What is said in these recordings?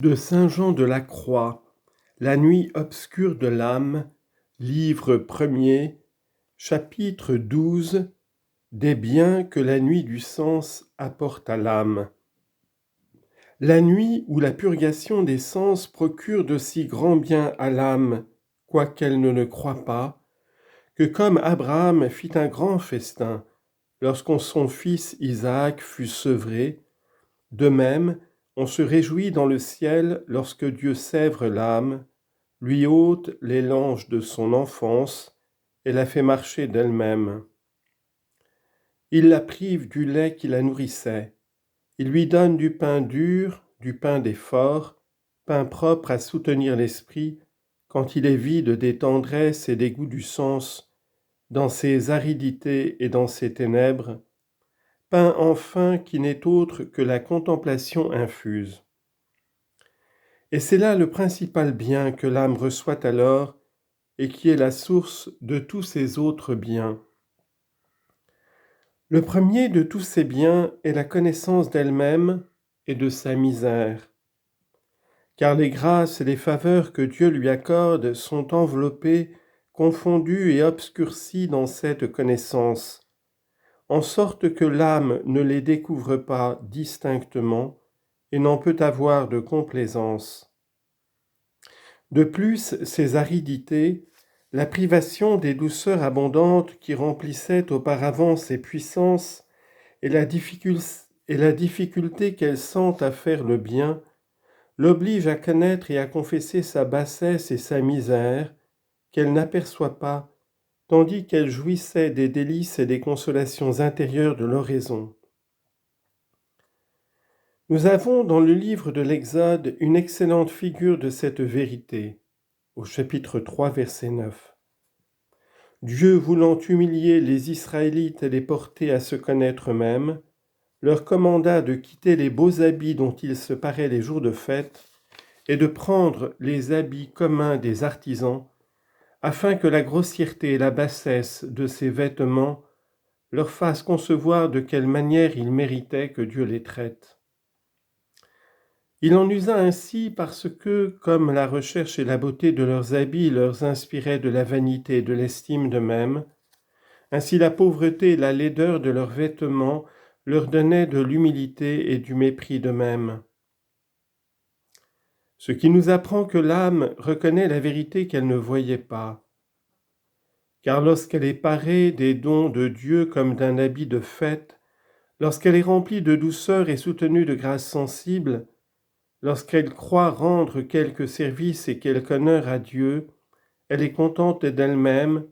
De Saint Jean de la Croix, La nuit obscure de l'âme, livre premier, chapitre 12, Des biens que la nuit du sens apporte à l'âme. La nuit où la purgation des sens procure de si grands biens à l'âme, quoiqu'elle ne le croie pas, que comme Abraham fit un grand festin, lorsqu'on son fils Isaac fut sevré, de même, on se réjouit dans le ciel lorsque Dieu sèvre l'âme, lui ôte les langes de son enfance et la fait marcher d'elle-même. Il la prive du lait qui la nourrissait. Il lui donne du pain dur, du pain d'effort, pain propre à soutenir l'esprit quand il est vide des tendresses et des goûts du sens, dans ses aridités et dans ses ténèbres, pain enfin qui n'est autre que la contemplation infuse. Et c'est là le principal bien que l'âme reçoit alors et qui est la source de tous ses autres biens. Le premier de tous ces biens est la connaissance d'elle-même et de sa misère, car les grâces et les faveurs que Dieu lui accorde sont enveloppées, confondues et obscurcies dans cette connaissance, en sorte que l'âme ne les découvre pas distinctement et n'en peut avoir de complaisance. De plus, ces aridités, la privation des douceurs abondantes qui remplissaient auparavant ses puissances et la difficulté qu'elle sent à faire le bien, l'obligent à connaître et à confesser sa bassesse et sa misère, qu'elle n'aperçoit pas, tandis qu'elle jouissait des délices et des consolations intérieures de l'oraison. Nous avons dans le livre de l'Exode une excellente figure de cette vérité, au chapitre 3, verset 9. Dieu voulant humilier les Israélites et les porter à se connaître eux-mêmes, leur commanda de quitter les beaux habits dont ils se paraient les jours de fête et de prendre les habits communs des artisans, afin que la grossièreté et la bassesse de ces vêtements leur fassent concevoir de quelle manière ils méritaient que Dieu les traite. Il en usa ainsi parce que, comme la recherche et la beauté de leurs habits leur inspiraient de la vanité et de l'estime d'eux-mêmes, ainsi la pauvreté et la laideur de leurs vêtements leur donnaient de l'humilité et du mépris d'eux-mêmes. Ce qui nous apprend que l'âme reconnaît la vérité qu'elle ne voyait pas, car lorsqu'elle est parée des dons de Dieu comme d'un habit de fête, lorsqu'elle est remplie de douceur et soutenue de grâces sensibles, lorsqu'elle croit rendre quelque service et quelque honneur à Dieu, elle est contente d'elle-même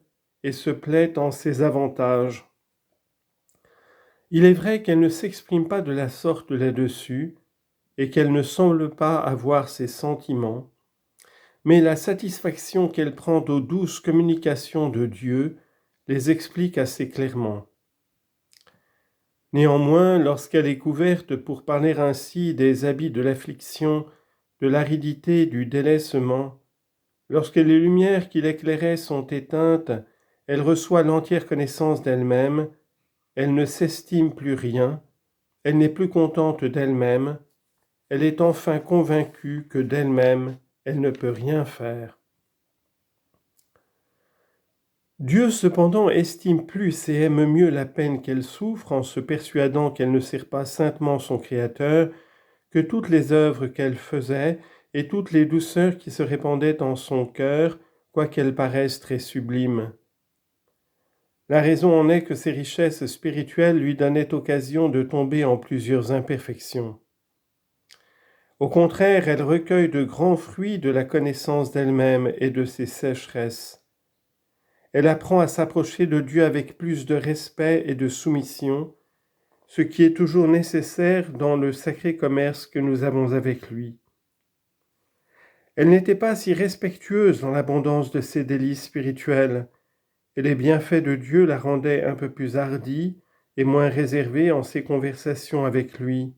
et se plaît en ses avantages. Il est vrai qu'elle ne s'exprime pas de la sorte là-dessus et qu'elle ne semble pas avoir ses sentiments, mais la satisfaction qu'elle prend aux douces communications de Dieu les explique assez clairement. Néanmoins, lorsqu'elle est couverte, pour parler ainsi, des habits de l'affliction, de l'aridité, du délaissement, lorsque les lumières qui l'éclairaient sont éteintes, elle reçoit l'entière connaissance d'elle-même, elle ne s'estime plus rien, elle n'est plus contente d'elle-même, elle est enfin convaincue que d'elle-même, elle ne peut rien faire. Dieu cependant estime plus et aime mieux la peine qu'elle souffre en se persuadant qu'elle ne sert pas saintement son Créateur que toutes les œuvres qu'elle faisait et toutes les douceurs qui se répandaient en son cœur, quoiqu'elles paraissent très sublimes. La raison en est que ses richesses spirituelles lui donnaient occasion de tomber en plusieurs imperfections. Au contraire, elle recueille de grands fruits de la connaissance d'elle-même et de ses sécheresses. Elle apprend à s'approcher de Dieu avec plus de respect et de soumission, ce qui est toujours nécessaire dans le sacré commerce que nous avons avec lui. Elle n'était pas si respectueuse dans l'abondance de ses délices spirituels, et les bienfaits de Dieu la rendaient un peu plus hardie et moins réservée en ses conversations avec lui.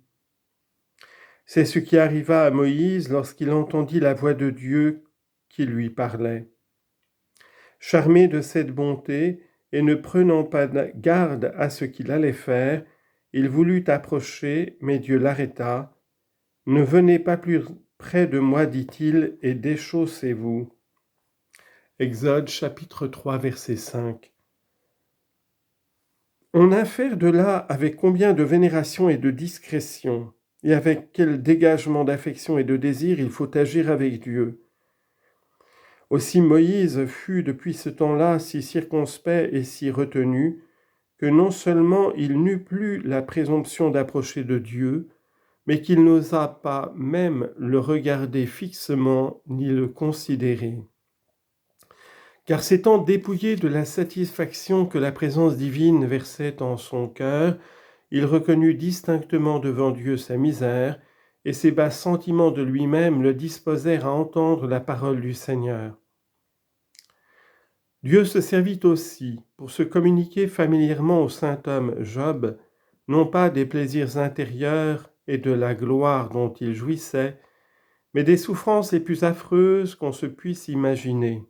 C'est ce qui arriva à Moïse lorsqu'il entendit la voix de Dieu qui lui parlait. Charmé de cette bonté et ne prenant pas garde à ce qu'il allait faire, il voulut approcher, mais Dieu l'arrêta. Ne venez pas plus près de moi, dit-il, et déchaussez-vous. Exode chapitre 3, verset 5. On infère de là avec combien de vénération et de discrétion, et avec quel dégagement d'affection et de désir il faut agir avec Dieu. Aussi Moïse fut depuis ce temps-là si circonspect et si retenu, que non seulement il n'eut plus la présomption d'approcher de Dieu, mais qu'il n'osa pas même le regarder fixement ni le considérer. Car s'étant dépouillé de la satisfaction que la présence divine versait en son cœur, il reconnut distinctement devant Dieu sa misère, et ses bas sentiments de lui-même le disposèrent à entendre la parole du Seigneur. Dieu se servit aussi pour se communiquer familièrement au saint homme Job, non pas des plaisirs intérieurs et de la gloire dont il jouissait, mais des souffrances les plus affreuses qu'on se puisse imaginer.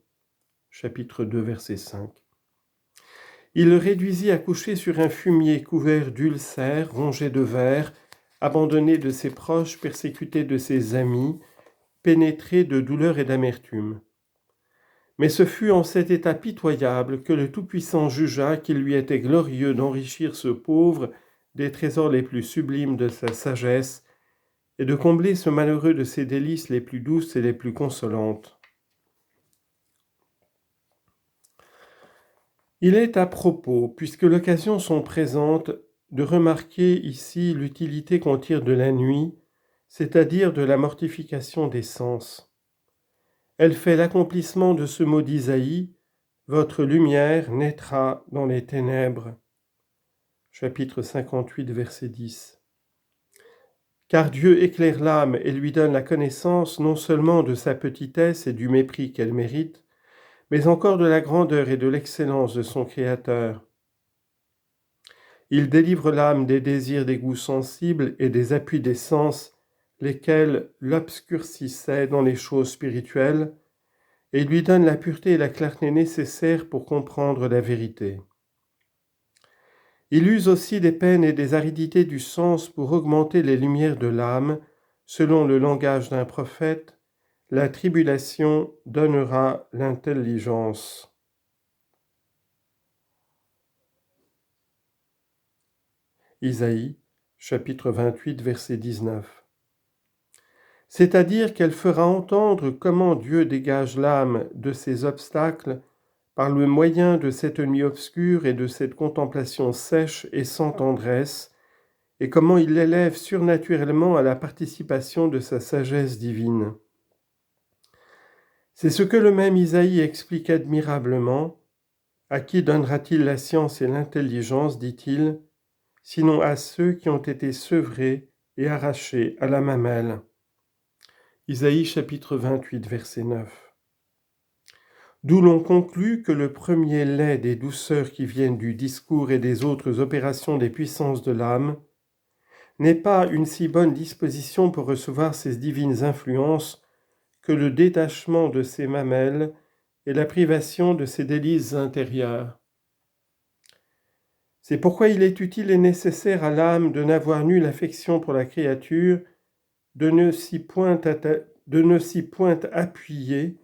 Chapitre 2, verset 5. Il le réduisit à coucher sur un fumier couvert d'ulcères, rongé de vers, abandonné de ses proches, persécuté de ses amis, pénétré de douleur et d'amertume. Mais ce fut en cet état pitoyable que le Tout-Puissant jugea qu'il lui était glorieux d'enrichir ce pauvre des trésors les plus sublimes de sa sagesse et de combler ce malheureux de ses délices les plus douces et les plus consolantes. Il est à propos, puisque l'occasion sont présentes, de remarquer ici l'utilité qu'on tire de la nuit, c'est-à-dire de la mortification des sens. Elle fait l'accomplissement de ce mot d'Isaïe, « Votre lumière naîtra dans les ténèbres » chapitre 58, verset 10. Car Dieu éclaire l'âme et lui donne la connaissance non seulement de sa petitesse et du mépris qu'elle mérite, mais encore de la grandeur et de l'excellence de son Créateur. Il délivre l'âme des désirs des goûts sensibles et des appuis des sens, lesquels l'obscurcissaient dans les choses spirituelles, et lui donne la pureté et la clarté nécessaires pour comprendre la vérité. Il use aussi des peines et des aridités du sens pour augmenter les lumières de l'âme, selon le langage d'un prophète, la tribulation donnera l'intelligence. Isaïe, chapitre 28, verset 19. C'est-à-dire qu'elle fera entendre comment Dieu dégage l'âme de ses obstacles par le moyen de cette nuit obscure et de cette contemplation sèche et sans tendresse, et comment il l'élève surnaturellement à la participation de sa sagesse divine. C'est ce que le même Isaïe explique admirablement. À qui donnera-t-il la science et l'intelligence, dit-il, sinon à ceux qui ont été sevrés et arrachés à la mamelle. Isaïe chapitre 28, verset 9. D'où l'on conclut que le premier lait des douceurs qui viennent du discours et des autres opérations des puissances de l'âme n'est pas une si bonne disposition pour recevoir ces divines influences que le détachement de ses mamelles et la privation de ses délices intérieures. C'est pourquoi il est utile et nécessaire à l'âme de n'avoir nulle affection pour la créature, de ne s'y point appuyer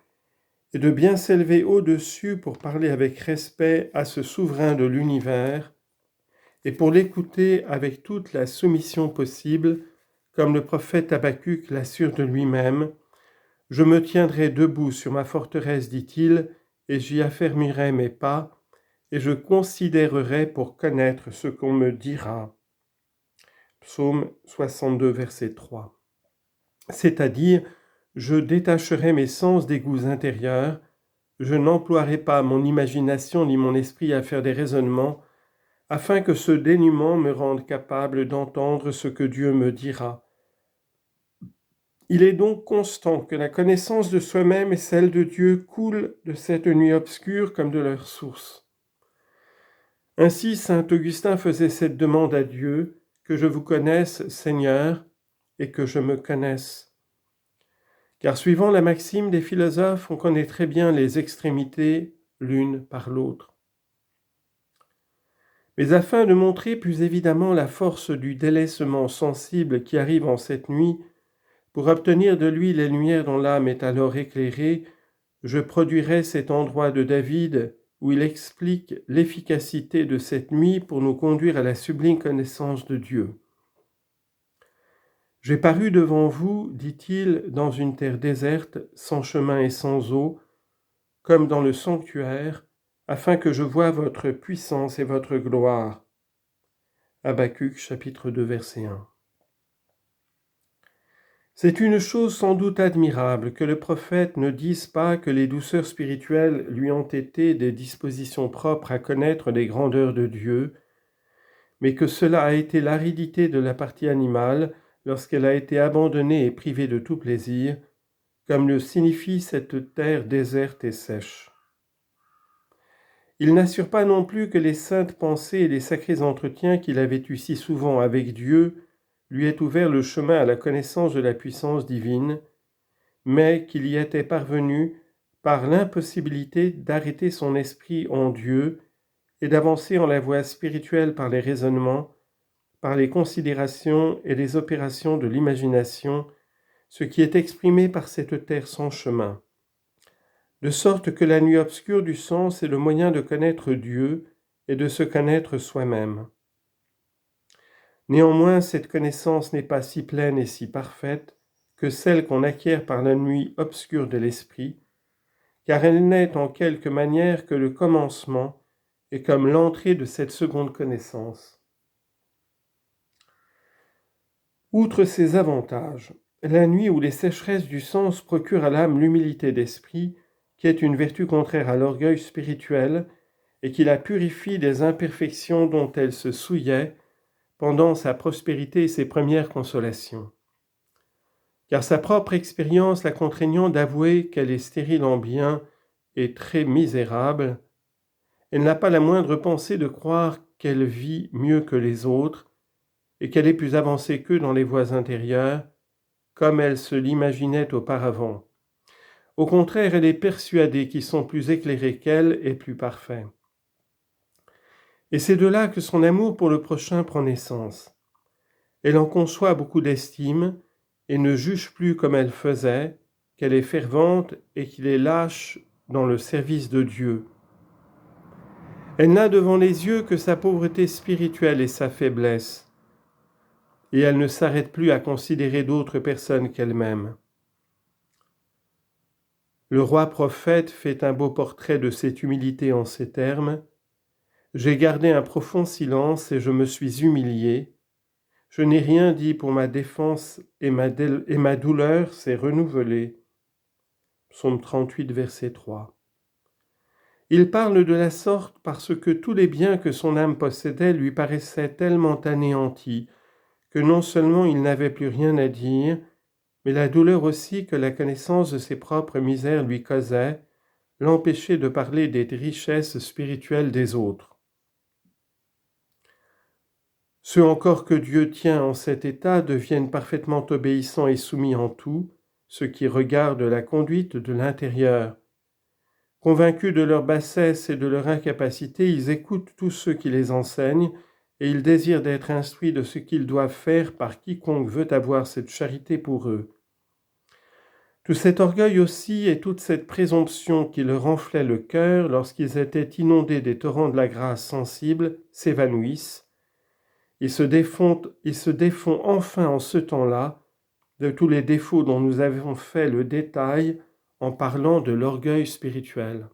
et de bien s'élever au-dessus pour parler avec respect à ce souverain de l'univers et pour l'écouter avec toute la soumission possible, comme le prophète Habacuc l'assure de lui-même. « Je me tiendrai debout sur ma forteresse, dit-il, et j'y affermirai mes pas, et je considérerai pour connaître ce qu'on me dira. » Psaume 62, verset 3. C'est-à-dire, je détacherai mes sens des goûts intérieurs, je n'emploierai pas mon imagination ni mon esprit à faire des raisonnements, afin que ce dénuement me rende capable d'entendre ce que Dieu me dira. Il est donc constant que la connaissance de soi-même et celle de Dieu coulent de cette nuit obscure comme de leur source. Ainsi, saint Augustin faisait cette demande à Dieu, que je vous connaisse, Seigneur, et que je me connaisse. Car suivant la maxime des philosophes, on connaît très bien les extrémités l'une par l'autre. Mais afin de montrer plus évidemment la force du délaissement sensible qui arrive en cette nuit, Pour obtenir de lui les lumières dont l'âme est alors éclairée, je produirai cet endroit de David où il explique l'efficacité de cette nuit pour nous conduire à la sublime connaissance de Dieu. J'ai paru devant vous, dit-il, dans une terre déserte, sans chemin et sans eau, comme dans le sanctuaire, afin que je voie votre puissance et votre gloire. Habacuc, chapitre 2, verset 1. C'est une chose sans doute admirable que le prophète ne dise pas que les douceurs spirituelles lui ont été des dispositions propres à connaître les grandeurs de Dieu, mais que cela a été l'aridité de la partie animale lorsqu'elle a été abandonnée et privée de tout plaisir, comme le signifie cette terre déserte et sèche. Il n'assure pas non plus que les saintes pensées et les sacrés entretiens qu'il avait eus si souvent avec Dieu lui aient ouvert le chemin à la connaissance de la puissance divine, mais qu'il y était parvenu par l'impossibilité d'arrêter son esprit en Dieu et d'avancer en la voie spirituelle par les raisonnements, par les considérations et les opérations de l'imagination, ce qui est exprimé par cette terre sans chemin. De sorte que la nuit obscure du sens est le moyen de connaître Dieu et de se connaître soi-même. Néanmoins, cette connaissance n'est pas si pleine et si parfaite que celle qu'on acquiert par la nuit obscure de l'esprit, car elle n'est en quelque manière que le commencement et comme l'entrée de cette seconde connaissance. Outre ces avantages, la nuit où les sécheresses du sens procurent à l'âme l'humilité d'esprit, qui est une vertu contraire à l'orgueil spirituel et qui la purifie des imperfections dont elle se souillait pendant sa prospérité et ses premières consolations. Car sa propre expérience la contraignant d'avouer qu'elle est stérile en bien et très misérable, elle n'a pas la moindre pensée de croire qu'elle vit mieux que les autres et qu'elle est plus avancée qu'eux dans les voies intérieures, comme elle se l'imaginait auparavant. Au contraire, elle est persuadée qu'ils sont plus éclairés qu'elle et plus parfaits. Et c'est de là que son amour pour le prochain prend naissance. Elle en conçoit beaucoup d'estime et ne juge plus comme elle faisait, qu'elle est fervente et qu'il est lâche dans le service de Dieu. Elle n'a devant les yeux que sa pauvreté spirituelle et sa faiblesse, et elle ne s'arrête plus à considérer d'autres personnes qu'elle-même. Le roi prophète fait un beau portrait de cette humilité en ces termes. « J'ai gardé un profond silence et je me suis humilié. Je n'ai rien dit pour ma défense et ma douleur s'est renouvelée. » Psaume 38, verset 3. Il parle de la sorte parce que tous les biens que son âme possédait lui paraissaient tellement anéantis que non seulement il n'avait plus rien à dire, mais la douleur aussi que la connaissance de ses propres misères lui causait l'empêchait de parler des richesses spirituelles des autres. Ceux encore que Dieu tient en cet état deviennent parfaitement obéissants et soumis en tout, ceux qui regardent la conduite de l'intérieur. Convaincus de leur bassesse et de leur incapacité, ils écoutent tous ceux qui les enseignent et ils désirent d'être instruits de ce qu'ils doivent faire par quiconque veut avoir cette charité pour eux. Tout cet orgueil aussi et toute cette présomption qui leur enflait le cœur lorsqu'ils étaient inondés des torrents de la grâce sensible s'évanouissent. Ils se défont enfin en ce temps-là de tous les défauts dont nous avons fait le détail en parlant de l'orgueil spirituel.